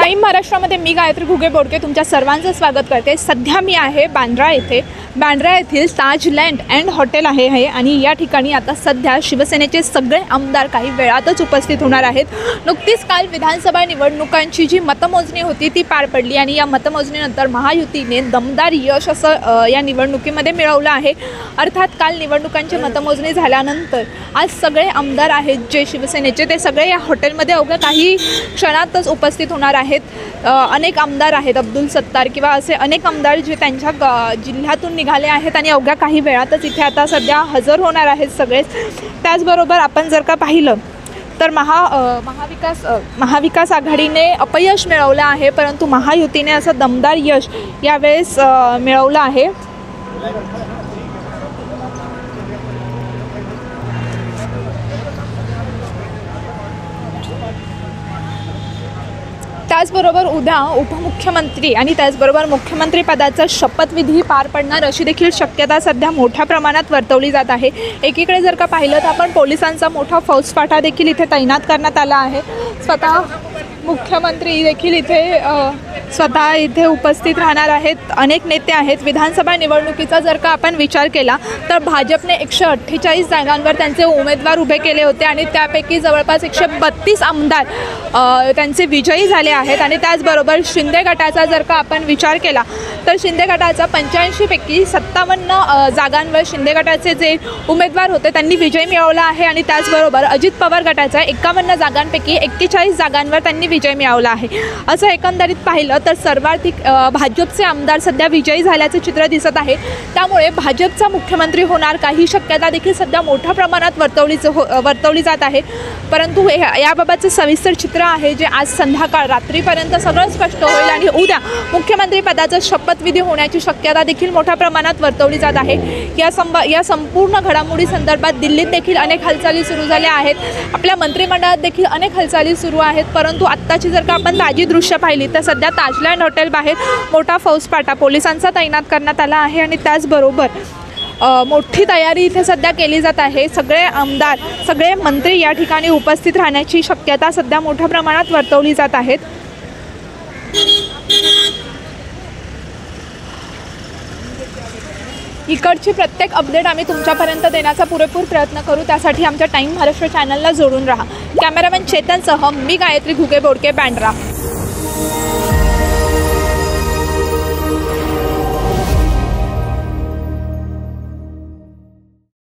Time महाराष्ट्रामध्ये मी गायत्री घुगे बोडके तुमच्या सर्वांचं स्वागत करते। सध्या मी आहे बांद्रा येथे। बांद्रा येथील ताज लँड अँड हॉटेल आहे आणि या ठिकाणी आता सध्या शिवसेनेचे सगळे आमदार काही वेळातच उपस्थित होणार आहेत। नुकतीच काल विधानसभा निवडणुकांची जी मतमोजणी होती ती पार पडली आणि या मतमोजणीनंतर महायुतीने दमदार यश असं या निवडणुकीमध्ये मिळवलं आहे। अर्थात काल निवडणुकांची मतमोजणी झाल्यानंतर आज सगळे आमदार आहेत जे शिवसेनेचे ते सगळे या हॉटेलमध्ये अवघ्या काही क्षणातच उपस्थित होणार आहेत। अनेक आमदार आहेत, अब्दुल सत्तार किंवा असे अनेक आमदार जे त्यांच्या जिल्ह्यातून निघाले आहेत आणि अवघ्या काही वेळातच इथे आता सध्या हजर होणार आहेत सगळेच। त्याचबरोबर आपण जर का पाहिलं तर महाविकास आघाडीने अपयश मिळवलं आहे, परंतु महायुतीने असं दमदार यश यावेळेस मिळवलं आहे। त्याचबरोबर उद्या उपमुख्यमंत्री आणि त्याचबरोबर मुख्यमंत्री पदाचा शपथविधी पार पडणार अशी देखील शक्यता सध्या मोठ्या प्रमाणात वर्तवली जात आहे। एकीकडे जर का पाहिलं तर आपण पोलिसांचा मोठा फौजफाटा देखील इथे तैनात करण्यात आला आहे। स्वतः मुख्यमंत्री देखील इथे उपस्थित राहणार आहेत। अनेक नेते आहेत। विधानसभा निवडणुकीचा जर का आपण विचार केला तर भाजपने 148 जागांवर त्यांचे उमेदवार उभे केले होते आणि त्यापैकी जवळपास 132 आमदार त्यांचे विजयी झाले आहेत। आणि त्याचबरोबर शिंदे गटाचा जर का आपण विचार केला तर शिंदे गटाचा 85 पैकी 57 जागांवर शिंदे गटाचे जे उमेदवार होते त्यांनी विजय मिळवला आहे। आणि त्याचबरोबर अजित पवार गटाचा 51 जागांपैकी 41 जागांवर त्यांनी विजय मिळवला आहे। असं एकंदरीत पाहिलं तर सर्वाधिक भाजपचे आमदार सध्या विजयी झाल्याचे चित्र दिसत आहे। त्यामुळे भाजपचा मुख्यमंत्री होणार काही शक्यता देखील सध्या मोठ्या प्रमाणात वर्तवली जात आहे। परंतु याबाबतचं सविस्तर चित्र आहे जे आज संध्याकाळ रात्रीपर्यंत सगळं स्पष्ट होईल आणि उद्या मुख्यमंत्री पदाचा शपथविधी होण्याची शक्यता देखील मोठ्या प्रमाणात वर्तवली जात आहे। या संपूर्ण घडामोडी संदर्भात दिल्लीत देखील अनेक हालचाली सुरू झाल्या आहेत। आपल्या मंत्रिमंडळात देखील अनेक हालचाली सुरू आहेत। परंतु आत्ताची जर का आपण ताजी दृश्य पाहिली तर सध्या ताज लँड हॉटेल बाहेर मोठा फौजफाटा पोलिसांचा तैनात करण्यात आला आहे आणि त्याचबरोबर मोठी तयारी इथे सध्या केली जात आहे। सगळे आमदार सगळे मंत्री या ठिकाणी उपस्थित राहण्याची शक्यता सध्या मोठ्या प्रमाणात वर्तवली जात आहेत। इकडची प्रत्येक अपडेट आम्ही तुमच्यापर्यंत देण्याचा पुरेपूर प्रयत्न करू। त्यासाठी आमच्या टाइम महाराष्ट्र चॅनलला जोडून राहा। कॅमेरामॅन चेतनसह मी गायत्री घुगे बोडके, बांद्रा।